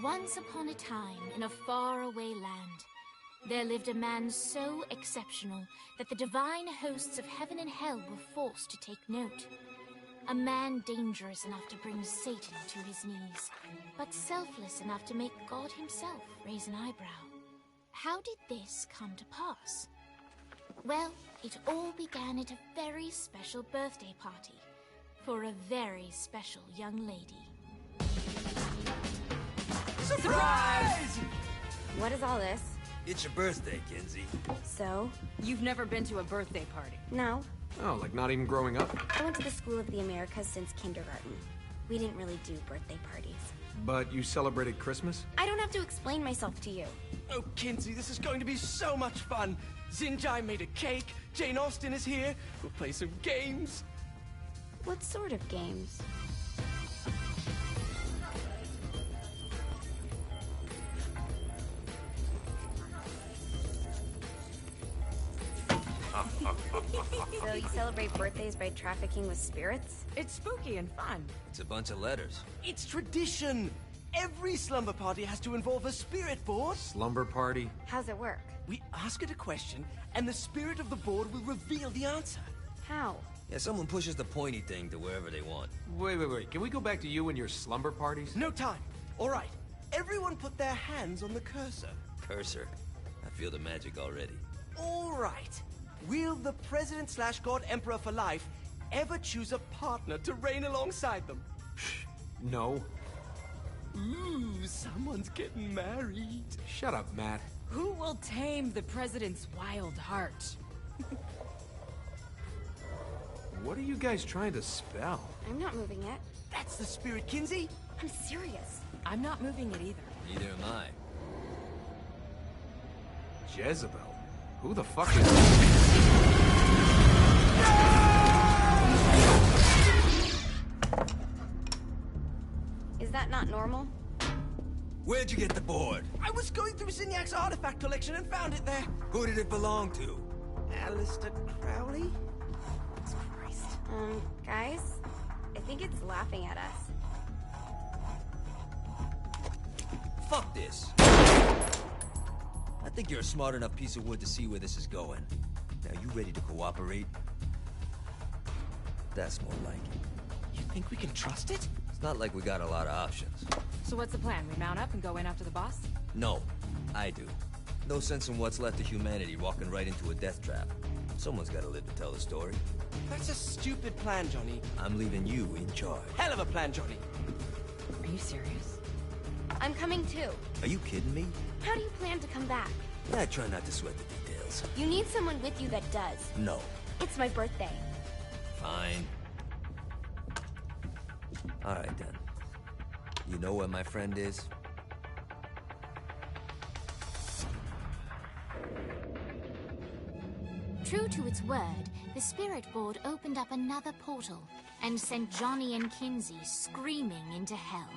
Once upon a time, in a faraway land, there lived a man so exceptional that the divine hosts of heaven and hell were forced to take note. A man dangerous enough to bring Satan to his knees, but selfless enough to make God himself raise an eyebrow. How did this come to pass? Well, it all began at a very special birthday party for a very special young lady. Surprise! What is all this? It's your birthday, Kinsey. So? You've never been to a birthday party? No. Oh, like not even growing up? I went to the School of the Americas since kindergarten. We didn't really do birthday parties. But you celebrated Christmas? I don't have to explain myself to you. Oh, Kinsey, this is going to be so much fun. Xinjai made a cake, Jane Austen is here, we'll play some games. What sort of games? So you celebrate birthdays by trafficking with spirits? It's spooky and fun. It's a bunch of letters. It's tradition. Every slumber party has to involve a spirit board. Slumber party? How's it work? We ask it a question, and the spirit of the board will reveal the answer. How? Yeah, someone pushes the pointy thing to wherever they want. Wait. Can we go back to you and your slumber parties? No time. All right. Everyone put their hands on the cursor. Cursor. I feel the magic already. All right. Will the President/God Emperor for life ever choose a partner to reign alongside them? No. Ooh, someone's getting married. Shut up, Matt. Who will tame the president's wild heart? What are you guys trying to spell? I'm not moving it. That's the spirit, Kinsey. I'm serious. I'm not moving it either. Neither am I. Jezebel? Who the fuck is... Is that not normal? Where'd you get the board? I was going through Zinyak's artifact collection and found it there. Who did it belong to? Aleister Crowley? Christ. Guys? I think it's laughing at us. Fuck this. I think you're a smart enough piece of wood to see where this is going. Now, you ready to cooperate? That's more like it. You think we can trust it? It's not like we got a lot of options. So what's the plan? We mount up and go in after the boss? No, I do. No sense in what's left of humanity walking right into a death trap. Someone's gotta live to tell the story. That's a stupid plan, Johnny. I'm leaving you in charge. Hell of a plan, Johnny. Are you serious? I'm coming too. Are you kidding me? How do you plan to come back? I try not to sweat the details. You need someone with you that does. No. It's my birthday. Fine. Alright then. You know where my friend is? True to its word, the spirit board opened up another portal and sent Johnny and Kinsey screaming into hell.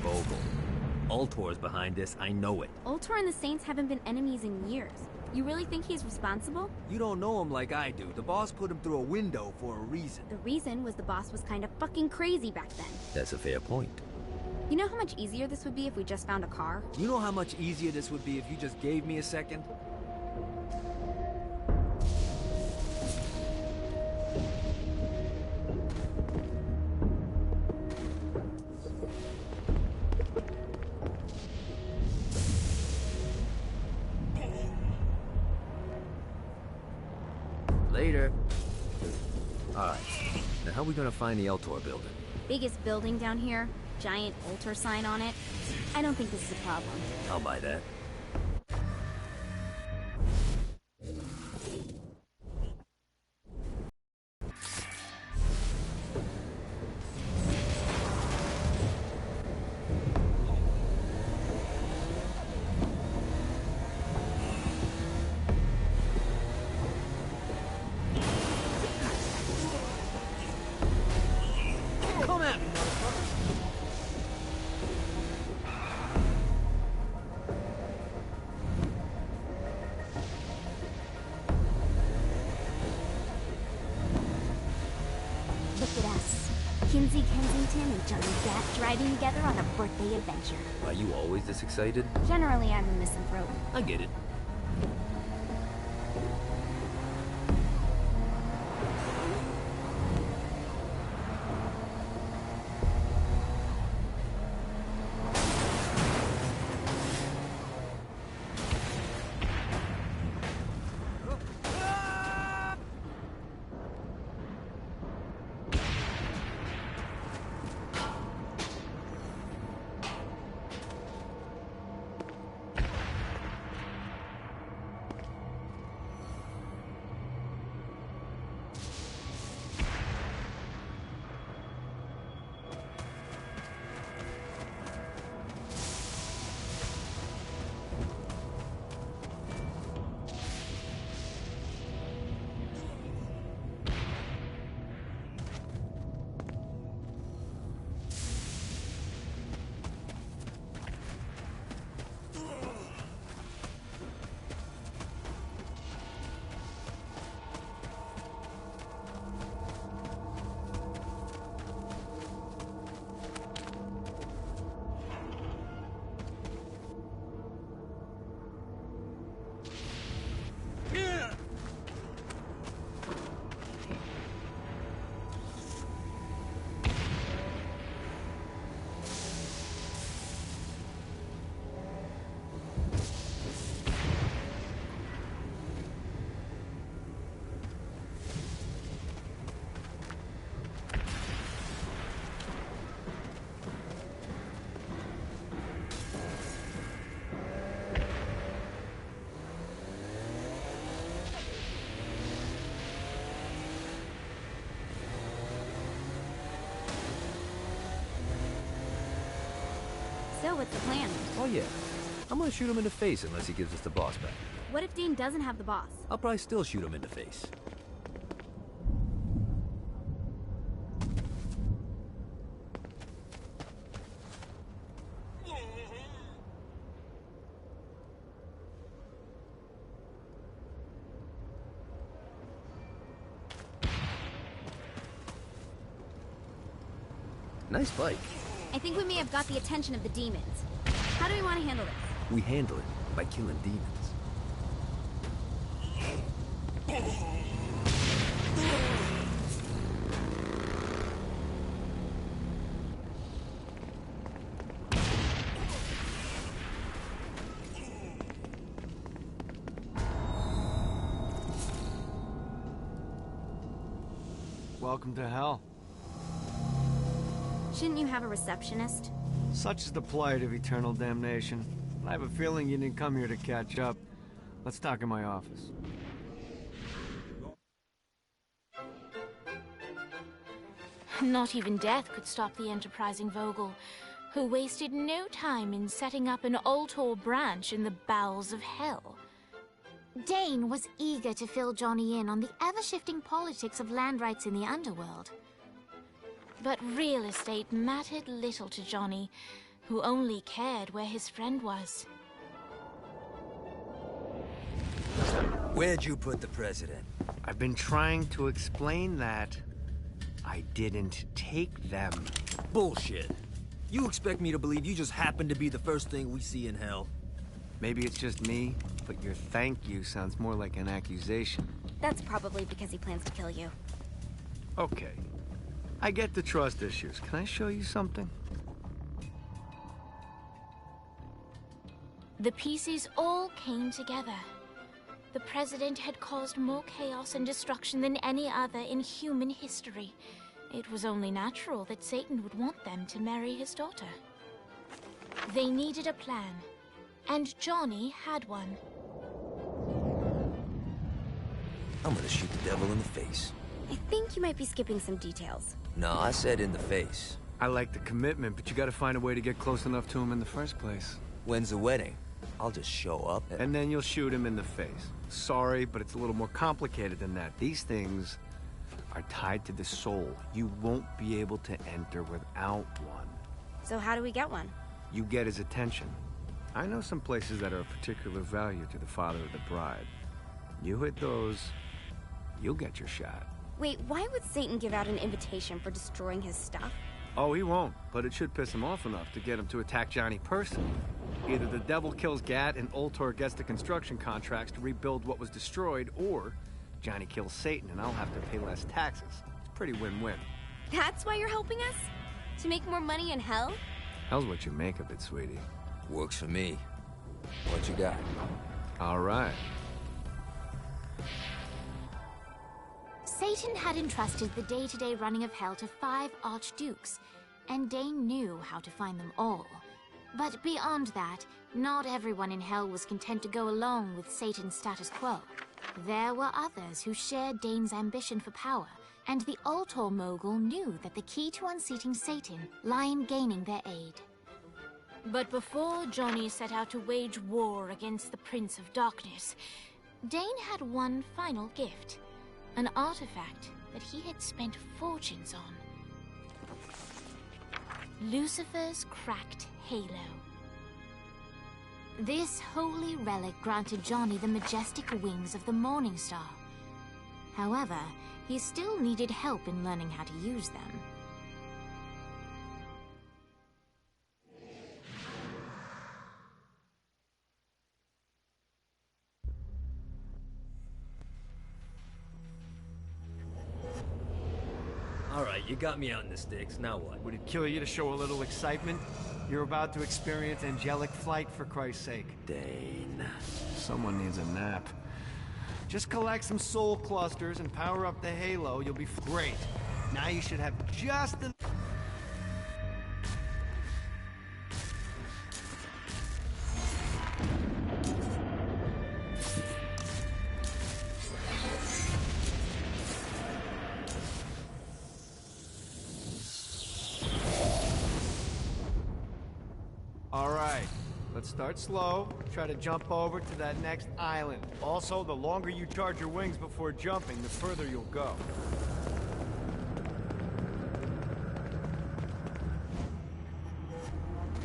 Vogel. Ultor's behind this, I know it. Ultor and the Saints haven't been enemies in years. You really think he's responsible? You don't know him like I do. The boss put him through a window for a reason. The reason was the boss was kind of fucking crazy back then. That's a fair point. You know how much easier this would be if we just found a car? You know how much easier this would be if you just gave me a second? Later. Alright. Now how are we gonna find the Eltor building? Biggest building down here, giant altar sign on it. I don't think this is a problem. I'll buy that. Come at me, motherfucker! Look at us. Kinsey Kensington and Johnny Gat driving together on a birthday adventure. Are you always this excited? Generally, I'm a misanthrope. I get it. So, what's the plan? Oh yeah. I'm gonna shoot him in the face unless he gives us the boss back. What if Dean doesn't have the boss? I'll probably still shoot him in the face. Nice bike. I think we may have got the attention of the demons. How do we want to handle this? We handle it by killing demons. Welcome to hell. Shouldn't you have a receptionist? Such is the plight of eternal damnation. I have a feeling you didn't come here to catch up. Let's talk in my office. Not even death could stop the enterprising Vogel, who wasted no time in setting up an Ultor branch in the bowels of hell. Dane was eager to fill Johnny in on the ever-shifting politics of land rights in the underworld. But real estate mattered little to Johnny, who only cared where his friend was. Where'd you put the president? I've been trying to explain that. I didn't take them. Bullshit. You expect me to believe you just happened to be the first thing we see in hell? Maybe it's just me, but your thank you sounds more like an accusation. That's probably because he plans to kill you. Okay. I get the trust issues. Can I show you something? The pieces all came together. the President had caused more chaos and destruction than any other in human history. It was only natural that Satan would want them to marry his daughter. They needed a plan, and Johnny had one. I'm gonna shoot the devil in the face. I think you might be skipping some details. No, I said in the face. I like the commitment, but you gotta find a way to get close enough to him in the first place. When's the wedding? I'll just show up And then you'll shoot him in the face. Sorry, but it's a little more complicated than that. These things are tied to the soul. You won't be able to enter without one. So how do we get one? You get his attention. I know some places that are of particular value to the father of the bride. You hit those, you'll get your shot. Wait, why would Satan give out an invitation for destroying his stuff? Oh, he won't, but it should piss him off enough to get him to attack Johnny personally. Either the devil kills Gat and Ultor gets the construction contracts to rebuild what was destroyed, or Johnny kills Satan and I'll have to pay less taxes. It's pretty win-win. That's why you're helping us? To make more money in hell? Hell's what you make of it, sweetie. Works for me. What you got? All right. Satan had entrusted the day-to-day running of Hell to 5 archdukes, and Dane knew how to find them all. But beyond that, not everyone in Hell was content to go along with Satan's status quo. There were others who shared Dane's ambition for power, and the Ultor mogul knew that the key to unseating Satan lay in gaining their aid. But before Johnny set out to wage war against the Prince of Darkness, Dane had one final gift. An artifact that he had spent fortunes on. Lucifer's cracked halo. This holy relic granted Johnny the majestic wings of the Morning Star. However, he still needed help in learning how to use them. Alright, you got me out in the sticks, now what? Would it kill you to show a little excitement? You're about to experience angelic flight, for Christ's sake. Dane. Someone needs a nap. Just collect some soul clusters and power up the halo, you'll be great. Now you should have just enough. Let's start slow. Try to jump over to that next island. Also, the longer you charge your wings before jumping, the further you'll go.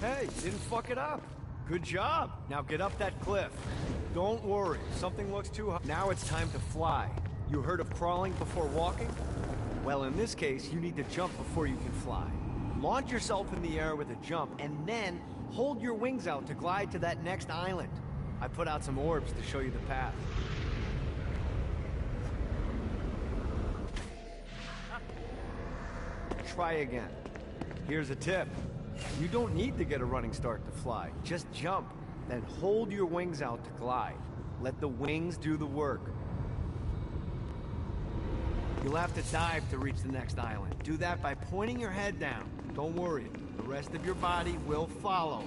Hey, you didn't fuck it up. Good job. Now get up that cliff. Don't worry, something looks too high. Now it's time to fly. You heard of crawling before walking? Well, in this case, you need to jump before you can fly. Launch yourself in the air with a jump, and then hold your wings out to glide to that next island. I put out some orbs to show you the path. Try again. Here's a tip. You don't need to get a running start to fly. Just jump, then hold your wings out to glide. Let the wings do the work. You'll have to dive to reach the next island. Do that by pointing your head down. Don't worry, the rest of your body will follow.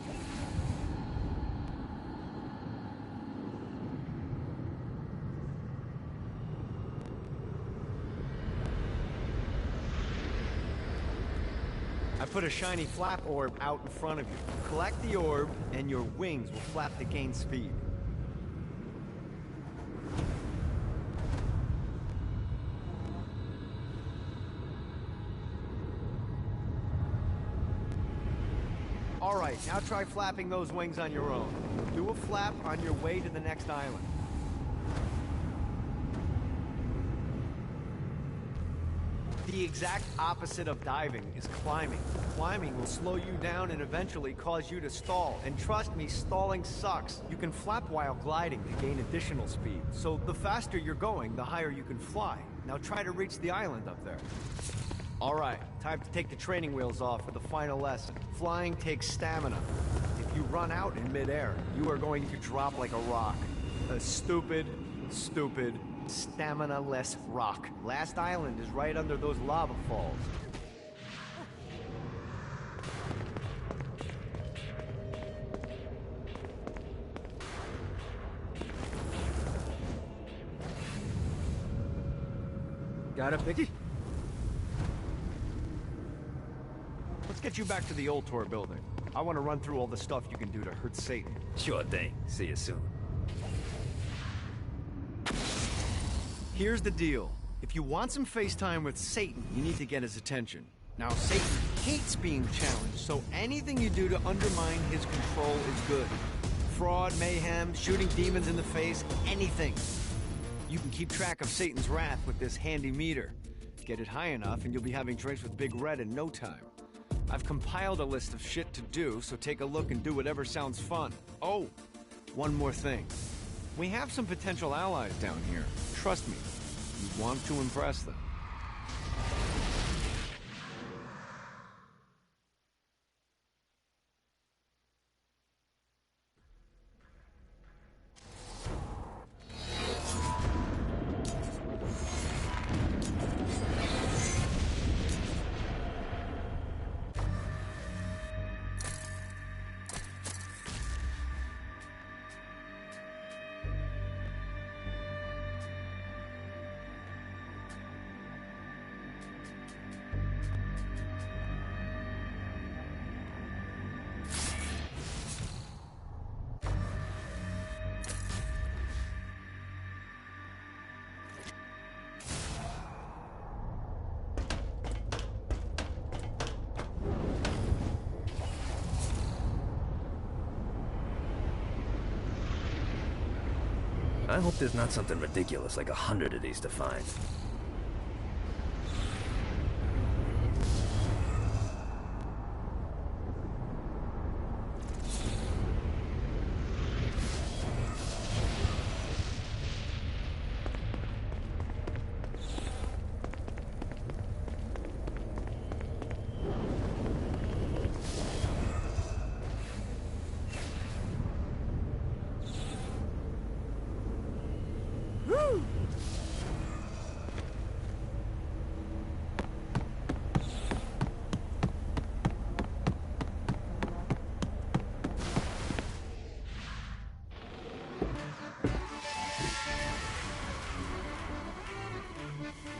I put a shiny flap orb out in front of you. Collect the orb, and your wings will flap to gain speed. All right, now try flapping those wings on your own. Do a flap on your way to the next island. The exact opposite of diving is climbing. Climbing will slow you down and eventually cause you to stall. And trust me, stalling sucks. You can flap while gliding to gain additional speed. So the faster you're going, the higher you can fly. Now try to reach the island up there. All right, time to take the training wheels off for the final lesson. Flying takes stamina. If you run out in midair, you are going to drop like a rock. A stupid, Stupid. Stamina-less rock. Last island is right under those lava falls. Got it, Vicky? Let's get you back to the old tour building. I want to run through all the stuff you can do to hurt Satan. Sure thing. See you soon. Here's the deal. If you want some FaceTime with Satan, you need to get his attention. Now, Satan hates being challenged, so anything you do to undermine his control is good. Fraud, mayhem, shooting demons in the face, anything. You can keep track of Satan's wrath with this handy meter. Get it high enough and you'll be having drinks with Big Red in no time. I've compiled a list of shit to do, so take a look and do whatever sounds fun. Oh, one more thing. We have some potential allies down here. Trust me, you want to impress them. I hope there's not something ridiculous like 100 of these to find.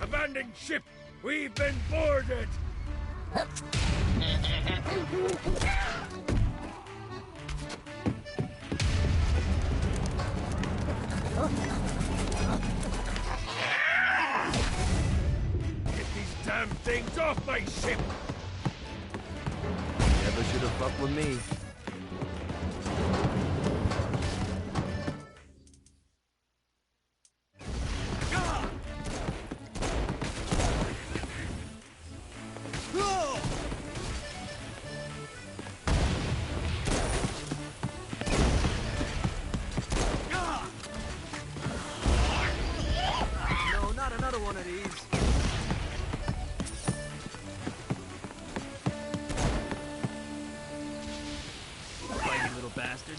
Abandoned ship! We've been boarded! Get these damn things off my ship! Never should have fucked with me. One of these. Fighting little bastard.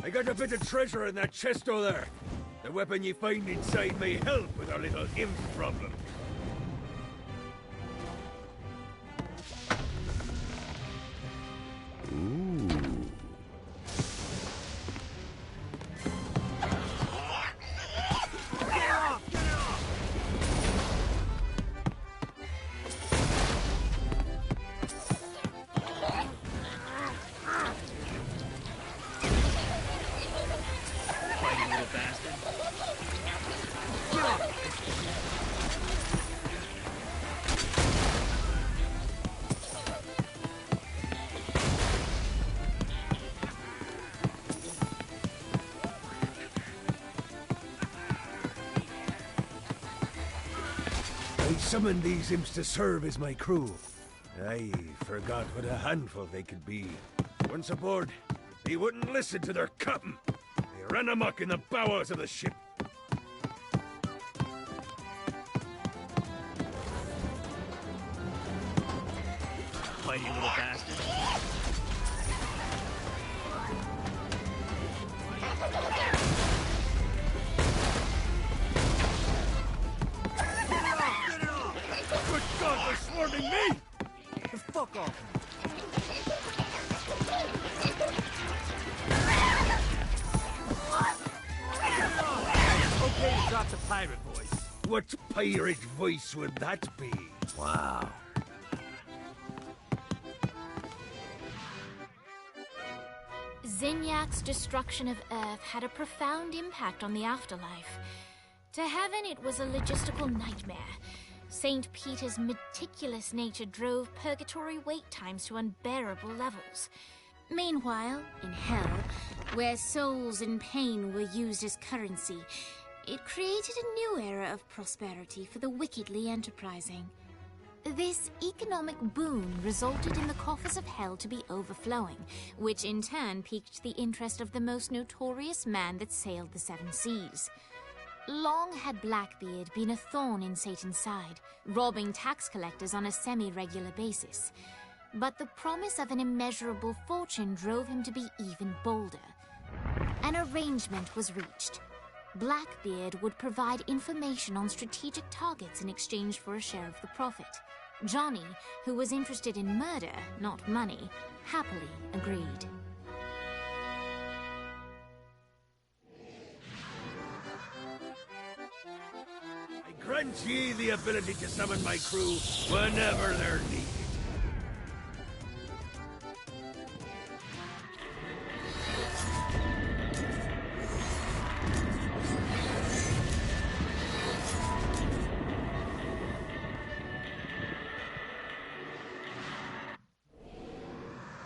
I got a bit of treasure in that chest over there. The weapon you find inside may help with our little imp problem. summoned these imps to serve as my crew. I forgot what a handful they could be. Once aboard, they wouldn't listen to their captain. They ran amok in the bowels of the ship. Fighty little bastard. Good God, they're swarming me! Fuck off. Okay to drop the pirate voice. What pirate voice would that be? Wow. Zinyak's destruction of Earth had a profound impact on the afterlife. To heaven, it was a logistical nightmare. St. Peter's meticulous nature drove purgatory wait times to unbearable levels. Meanwhile, in hell, where souls in pain were used as currency, it created a new era of prosperity for the wickedly enterprising. This economic boon resulted in the coffers of hell to be overflowing, which in turn piqued the interest of the most notorious man that sailed the seven seas. Long had Blackbeard been a thorn in Satan's side, robbing tax collectors on a semi-regular basis. But the promise of an immeasurable fortune drove him to be even bolder. An arrangement was reached. Blackbeard would provide information on strategic targets in exchange for a share of the profit. Johnny, who was interested in murder, not money, happily agreed. I grant ye the ability to summon my crew whenever they're needed.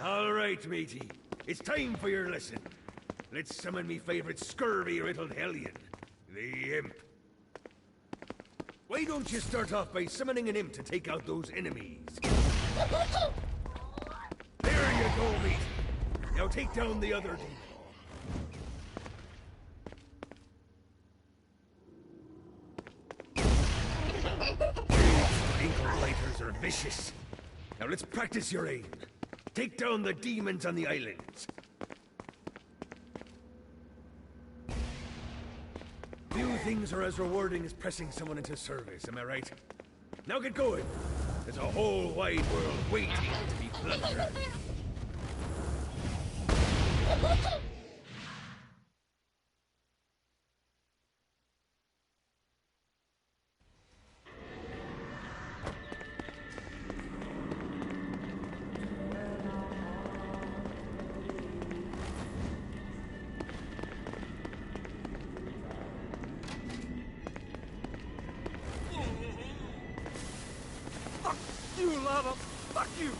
All right, matey. It's time for your lesson. Let's summon me favorite scurvy-riddled hellion, the Imp. Why don't you start off by summoning an imp to take out those enemies? There you go, matey. Now take down the other demon. Ankle biters are vicious. Now let's practice your aim. Take down the demons on the islands. Few things are as rewarding as pressing someone into service, am I right? Now get going. There's a whole wide world waiting to be plundered. You lava! Fuck you!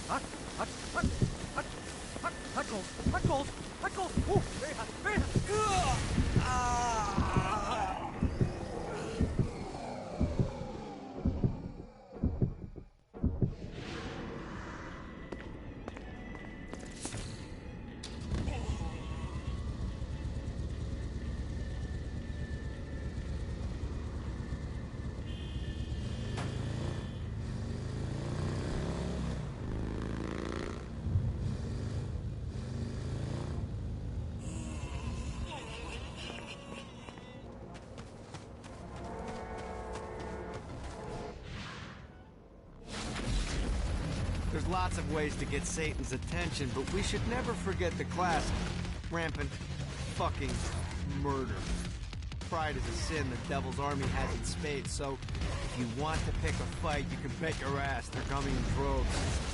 Hot cold! Ooh, very hot, very hot! There's lots of ways to get Satan's attention, but we should never forget the classic. Rampant fucking murder. Pride is a sin the Devil's Army has in spades, so if you want to pick a fight, you can bet your ass they're coming in droves.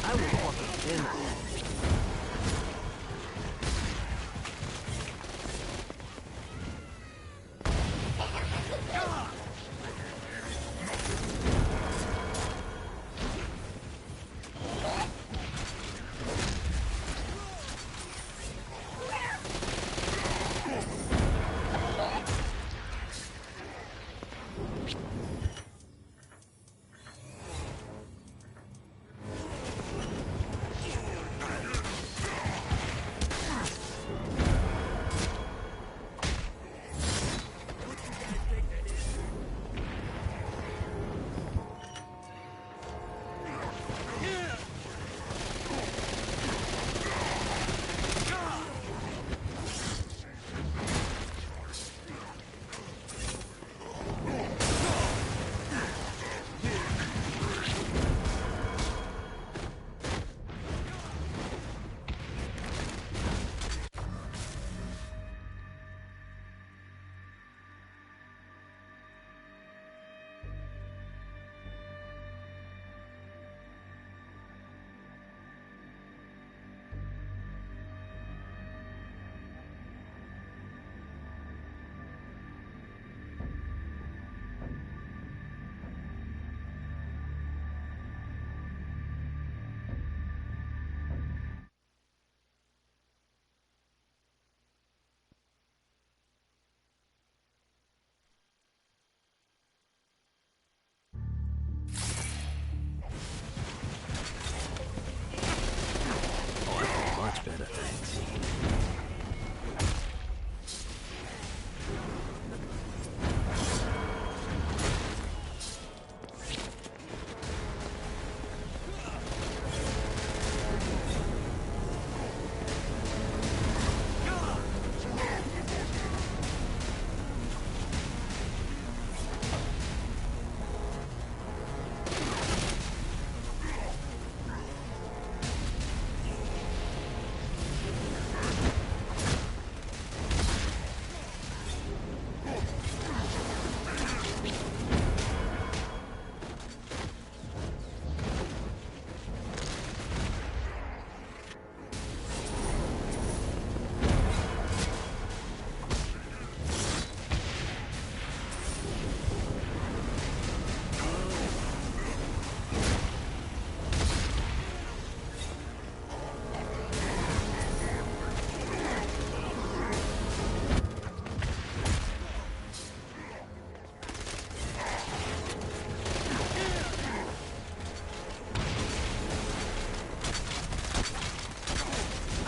I will fucking end this. Much better, thanks.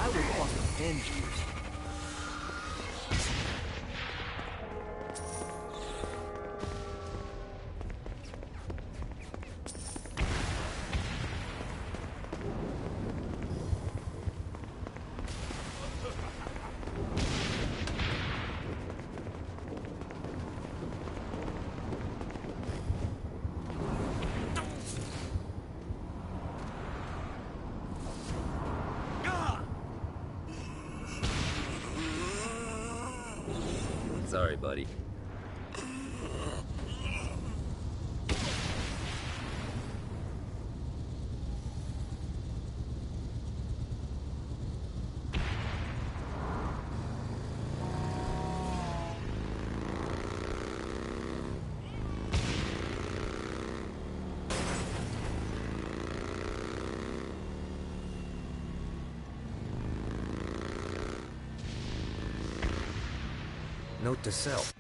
I will fucking end you. Sorry, buddy. Note to self.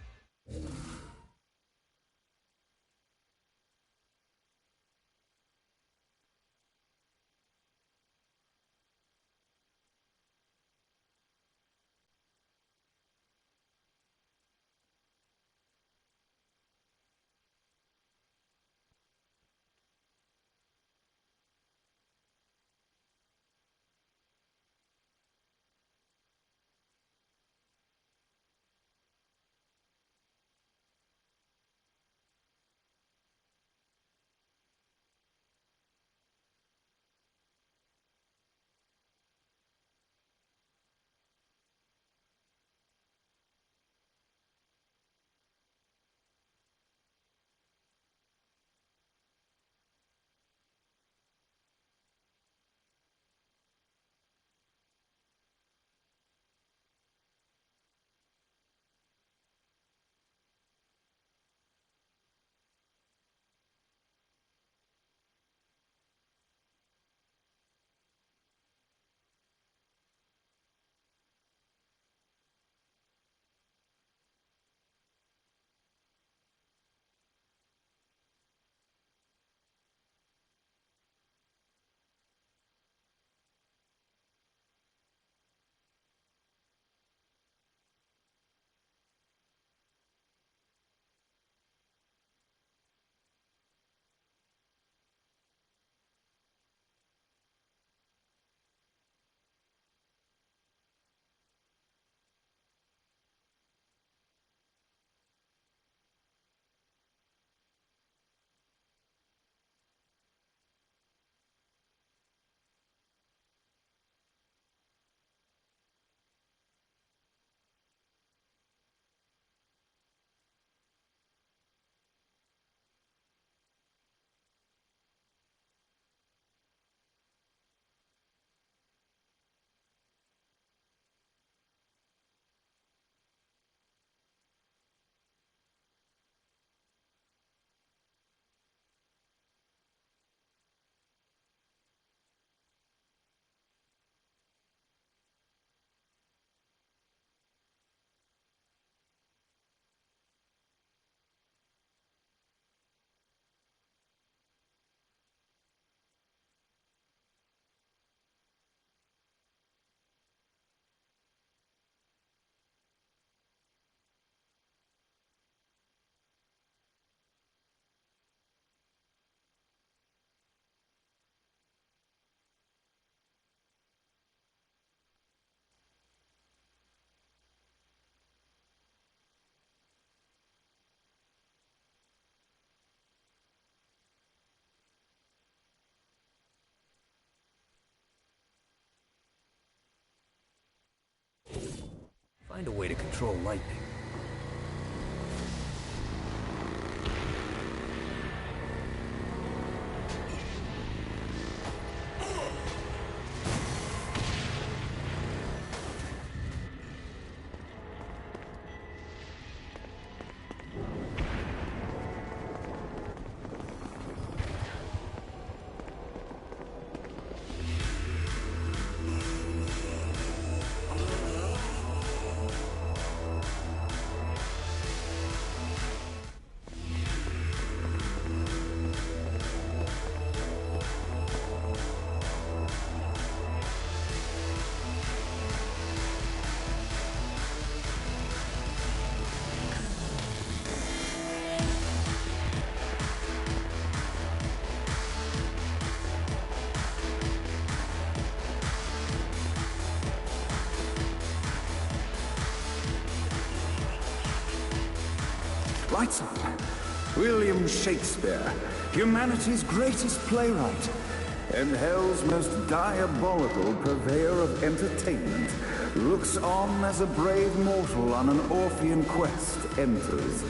Find a way to control lightning. Lights on. William Shakespeare, humanity's greatest playwright, and hell's most diabolical purveyor of entertainment, looks on as a brave mortal on an Orphean quest enters.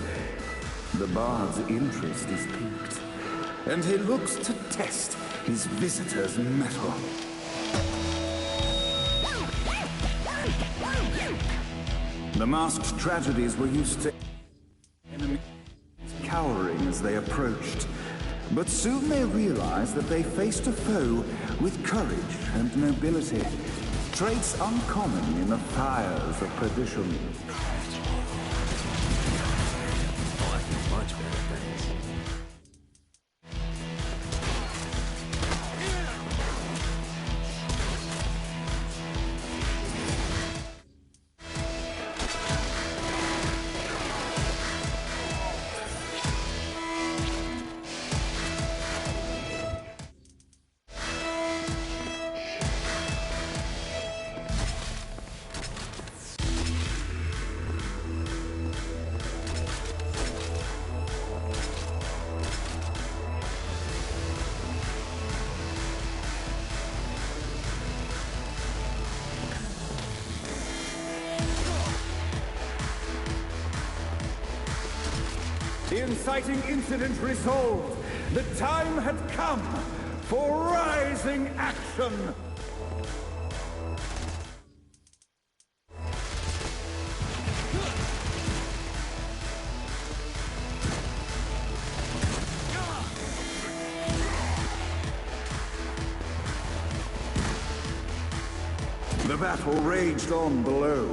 The bard's interest is piqued, and he looks to test his visitor's mettle. The masked tragedies were used to enemies cowering as they approached, but soon they realized that they faced a foe with courage and nobility, traits uncommon in the fires of perdition. Oh, I feel much better, thanks. The inciting incident resolved. The time had come for rising action. The battle raged on below,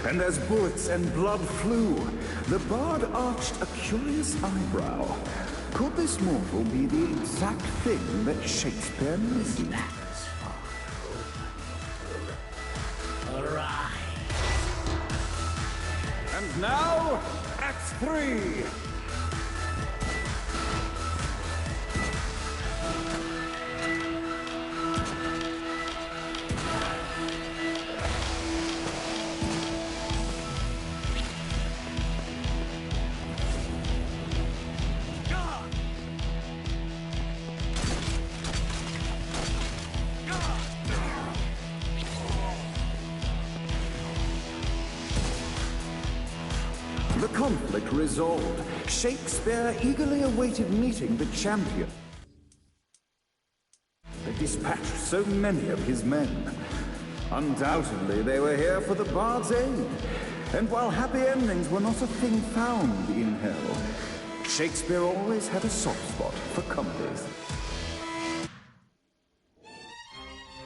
and as bullets and blood flew, the bard arched a curious eyebrow. Could this mortal be the exact thing that Shakespeare missed? All right. And now, Act 3. The conflict resolved, Shakespeare eagerly awaited meeting the champion. They dispatched so many of his men. Undoubtedly, they were here for the bard's aid. And while happy endings were not a thing found in hell, Shakespeare always had a soft spot for comedies.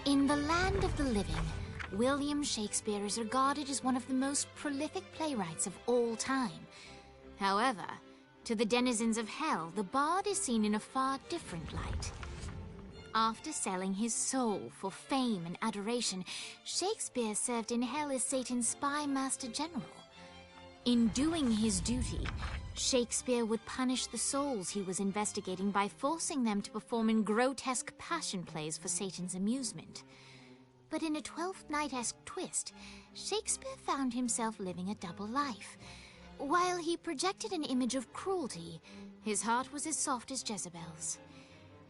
In the land of the living, William Shakespeare is regarded as one of the most prolific playwrights of all time. However, to the denizens of hell, the bard is seen in a far different light. After selling his soul for fame and adoration, Shakespeare served in hell as Satan's spy master general. In doing his duty, Shakespeare would punish the souls he was investigating by forcing them to perform in grotesque passion plays for Satan's amusement. But in a Twelfth Night-esque twist, Shakespeare found himself living a double life. While he projected an image of cruelty, his heart was as soft as Jezebel's.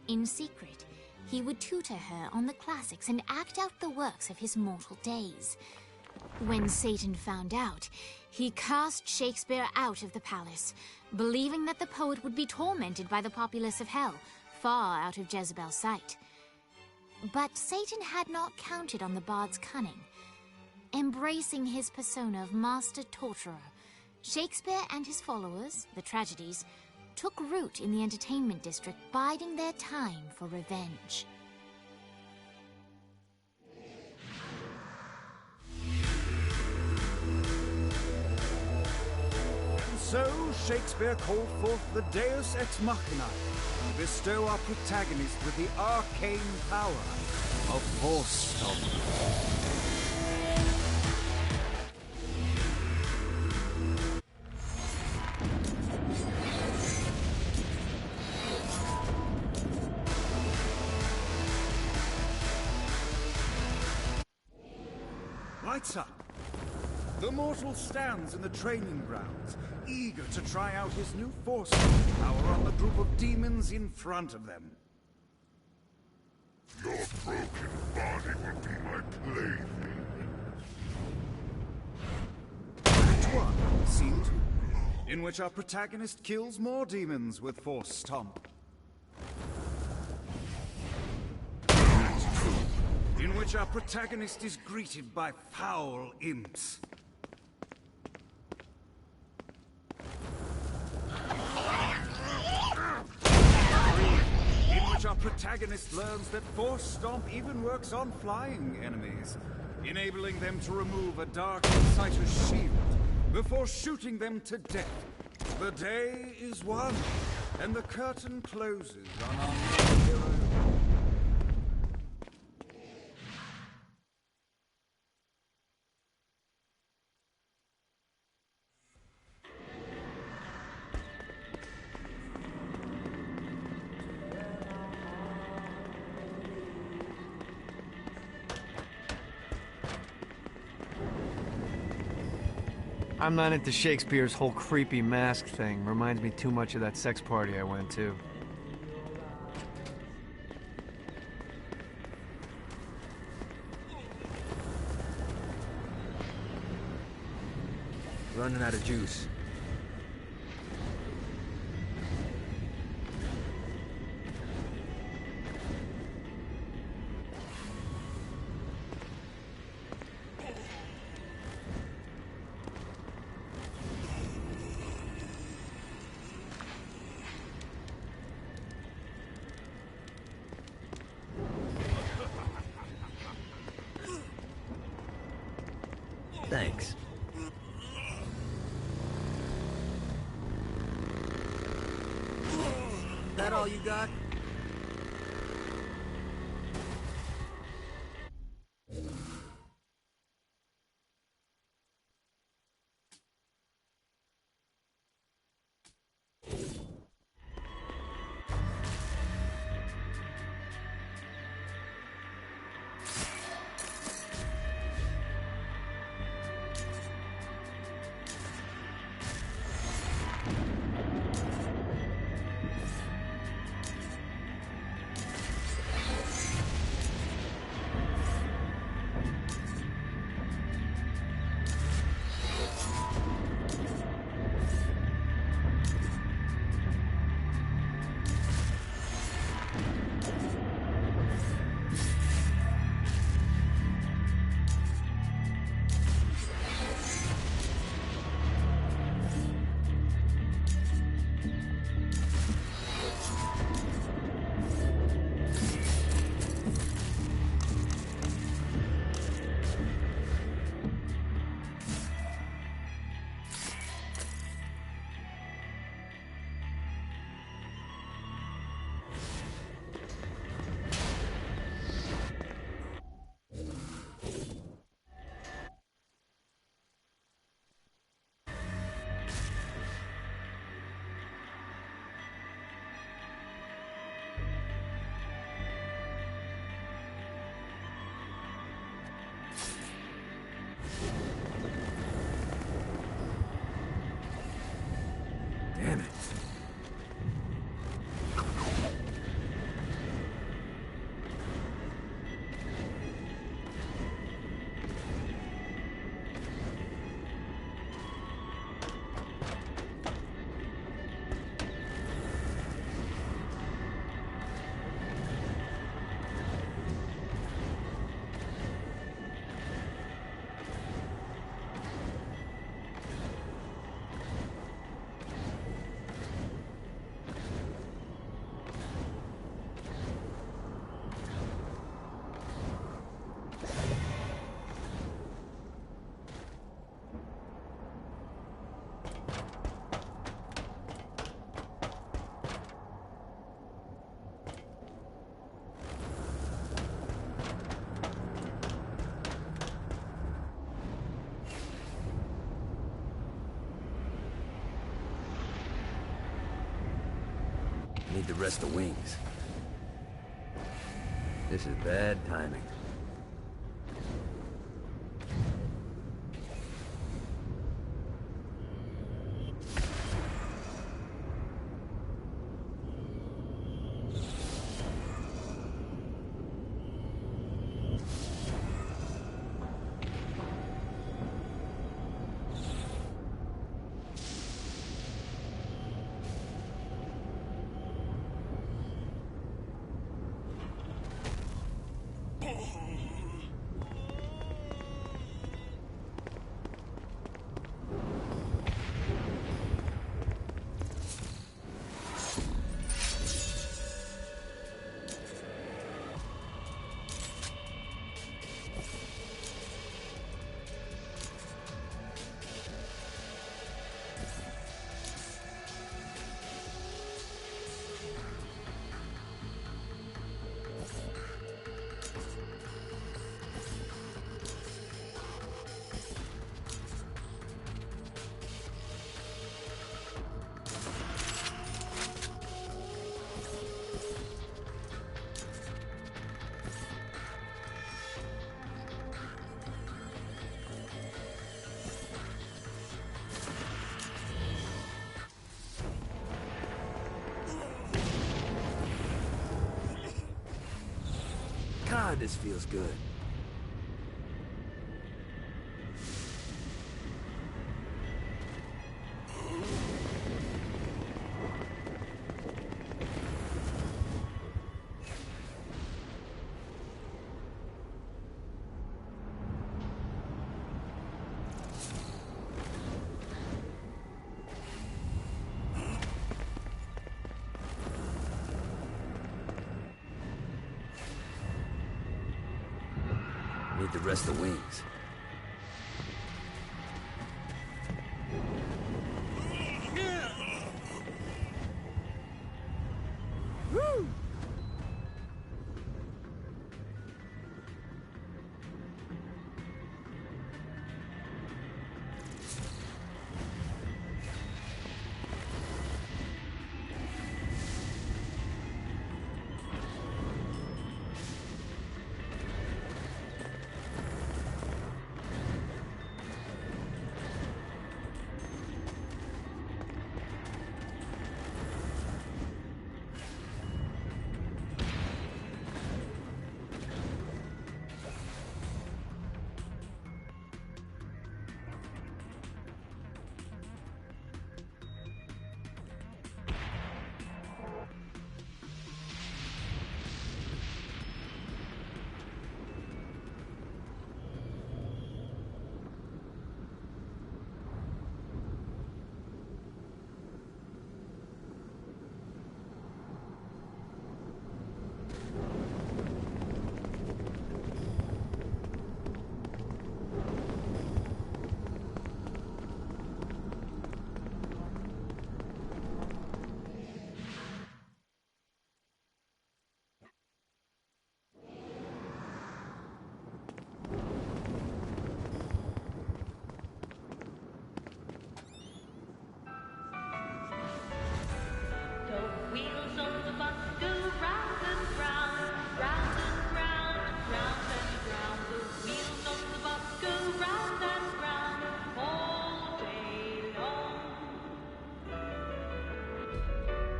In secret, he would tutor her on the classics and act out the works of his mortal days. When Satan found out, he cast Shakespeare out of the palace, believing that the poet would be tormented by the populace of hell, far out of Jezebel's sight. But Satan had not counted on the bard's cunning. Embracing his persona of master torturer, Shakespeare and his followers, the tragedies, took root in the entertainment district, biding their time for revenge. And so Shakespeare called forth the Deus Ex Machina to bestow our protagonist with the arcane power of Force Stomp. Lights up. The mortal stands in the training grounds, eager to try out his new force power on the group of demons in front of them. Your broken body will be my plaything. Act 1, Scene 2, in which our protagonist kills more demons with Force Stomp. In which our protagonist is greeted by foul imps. In which our protagonist learns that Force Stomp even works on flying enemies, enabling them to remove a Dark Inciter's shield before shooting them to death. The day is won, and the curtain closes on our main hero. I'm not into Shakespeare's whole creepy mask thing. Reminds me too much of that sex party I went to. Running out of juice. Thanks. That all you got? Need to rest the wings. This is bad timing. God, this feels good. Need to rest the wings. Woo!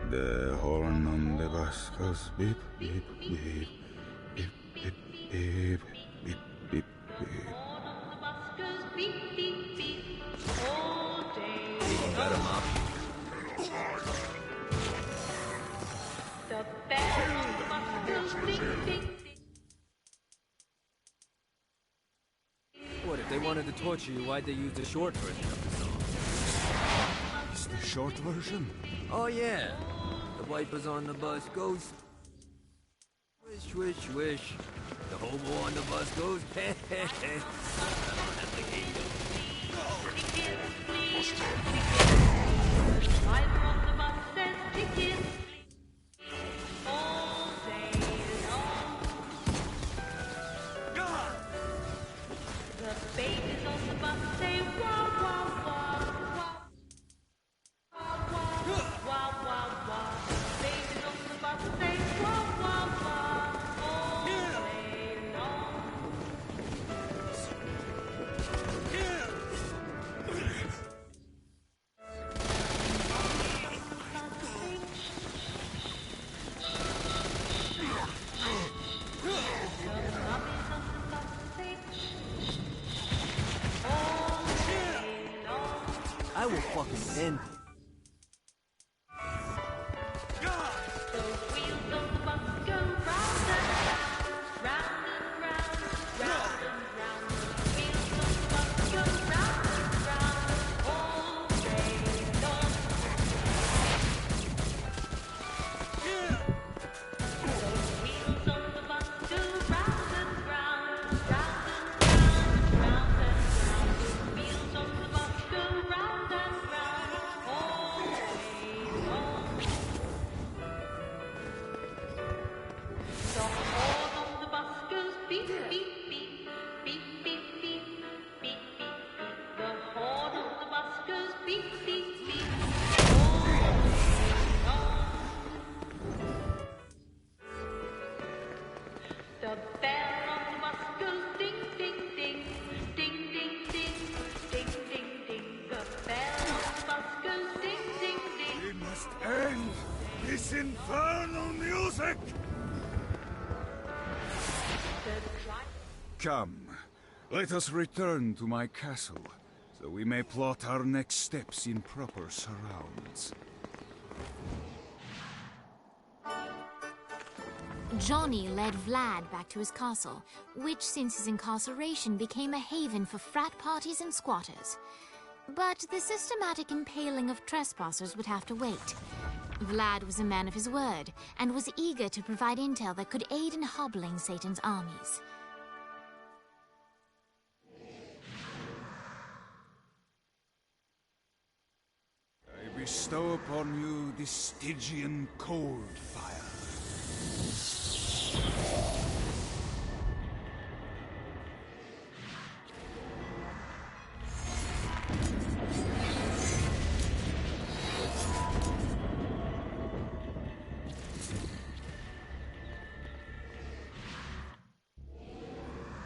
The horn on the bus goes beep, beep, beep, beep, beep, beep, beep, beep, beep. Even better, Mom. What, if they wanted to torture you, why'd they use the short version of the song? It's the short version. Oh, yeah. The wipers on the bus goes... Swish, swish, swish. The hobo on the bus goes... Hey, hey, hey. I don't have the key. I will fucking end. End this infernal music! Come, let us return to my castle, so we may plot our next steps in proper surrounds. Johnny led Vlad back to his castle, which since his incarceration became a haven for frat parties and squatters. But the systematic impaling of trespassers would have to wait. Vlad was a man of his word, and was eager to provide intel that could aid in hobbling Satan's armies. I bestow upon you the Stygian cold fire.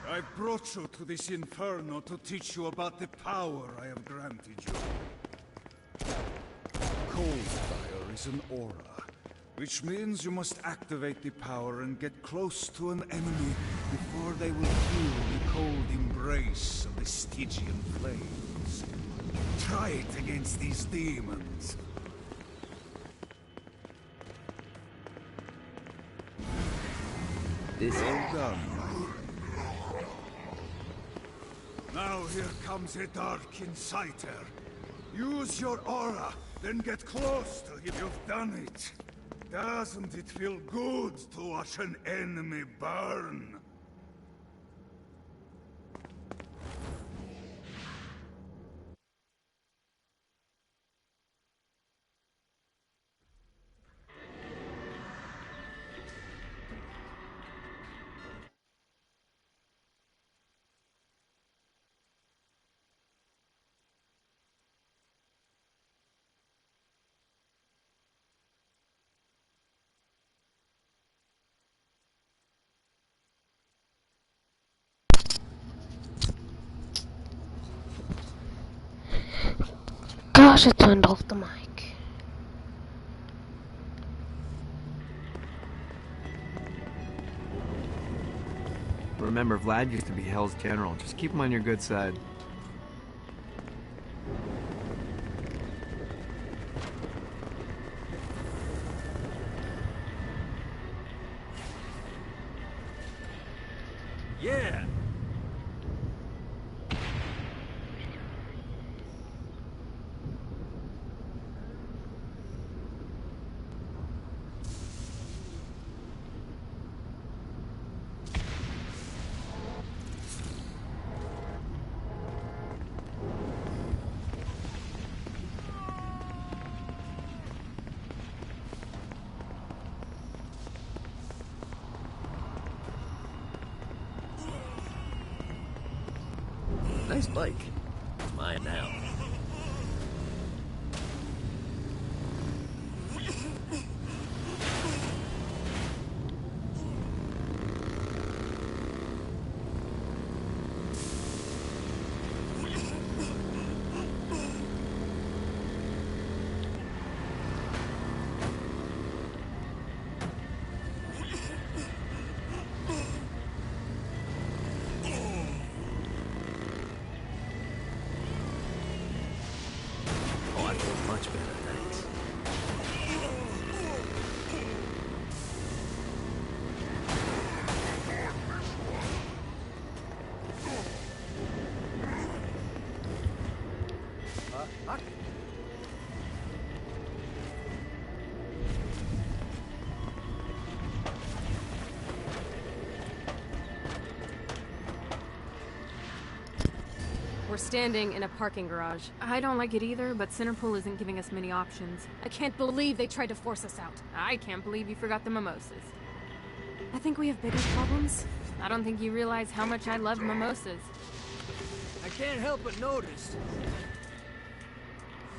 I brought you to this inferno to teach you about the power I have granted you. Cold fire is an aura, which means you must activate the power and get close to an enemy before they will feel the cold embrace of the Stygian flames. Try it against these demons. Well done. Now here comes a Dark Inciter. Use your aura, then get close to him. You've done it. Doesn't it feel good to watch an enemy burn? Gosh, I turned off the mic. Remember, Vlad used to be Hell's general. Just keep him on your good side. Yeah! Nice bike. It's mine now. What? We're standing in a parking garage. I don't like it either, but Centerpool isn't giving us many options. I can't believe they tried to force us out. I can't believe you forgot the mimosas. I think we have bigger problems. I don't think you realize how much I love mimosas. I can't help but notice.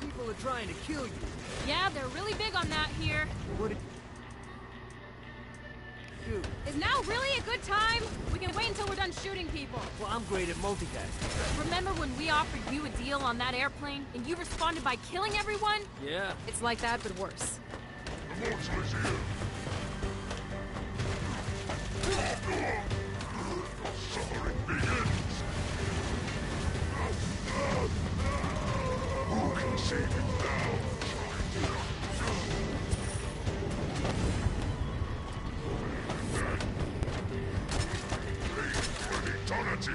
People are trying to kill you. Yeah, they're really big on that here. What did you do? Is now really a good time? We can wait until we're done shooting people. Well, I'm great at multitasking. Remember when we offered you a deal on that airplane, and you responded by killing everyone? Yeah. It's like that, but worse. The monster is here. Suffering begins. Who can save him now? Eternity.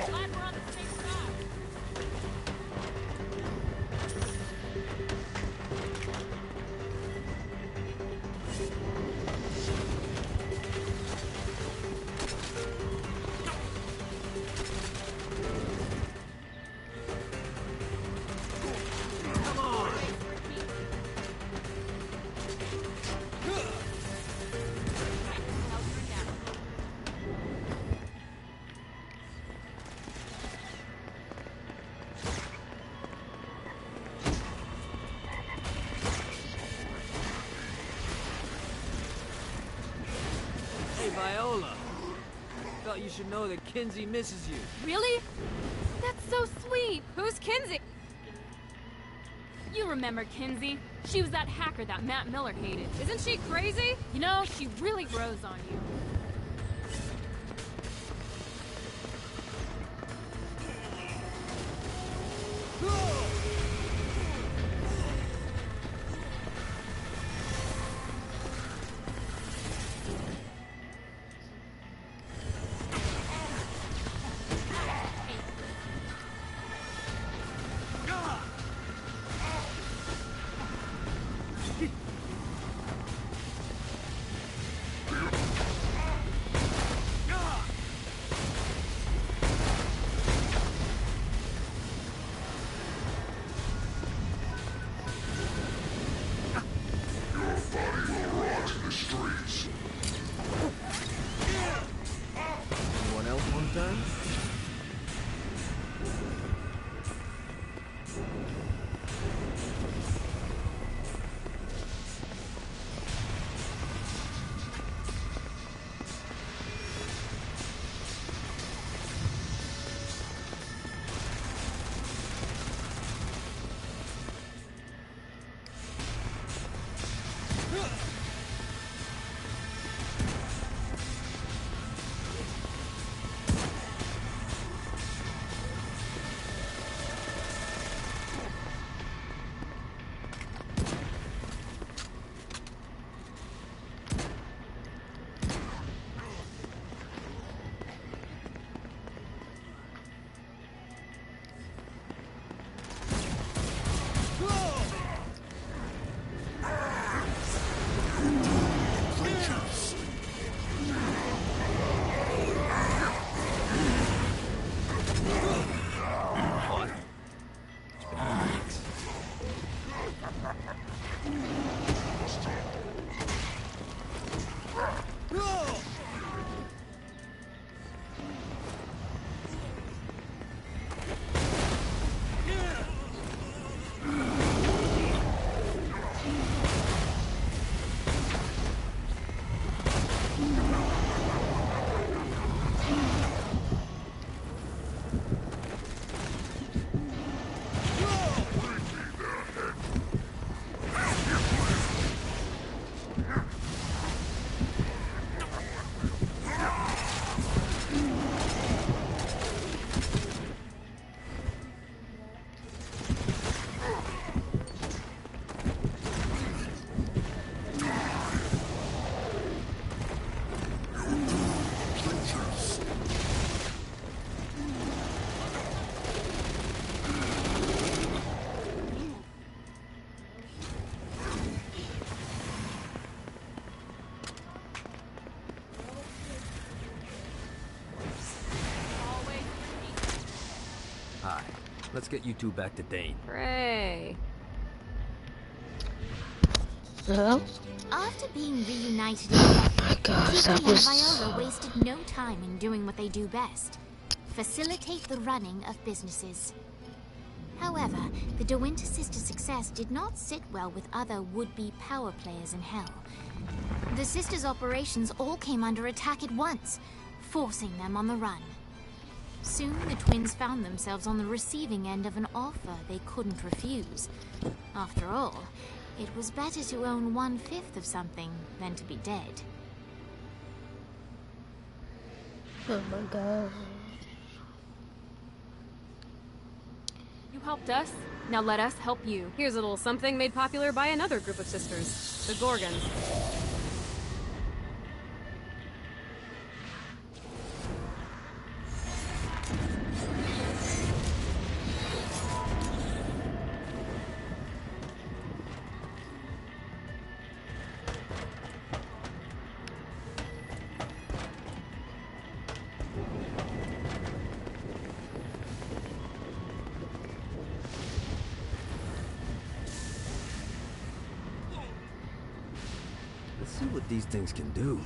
Glad we're on the same side. Hey, Viola. Thought you should know that Kinsey misses you. Really? That's so sweet. Who's Kinsey? You remember Kinsey? She was that hacker that Matt Miller hated. Isn't she crazy? You know, she really grows on you. Anyone else one time? Hi. Let's get you two back to Dane. Hooray. Well, After being reunited again, my gosh, that Kiki and was... Viola wasted no time in doing what they do best. Facilitate the running of businesses. However, the De Winter sisters' success did not sit well with other would-be power players in Hell. The sisters' operations all came under attack at once, forcing them on the run. Soon, the twins found themselves on the receiving end of an offer they couldn't refuse. After all, it was better to own 1/5 of something than to be dead. Oh my god. You helped us. Now let us help you. Here's a little something made popular by another group of sisters, the Gorgons. Let's see what these things can do.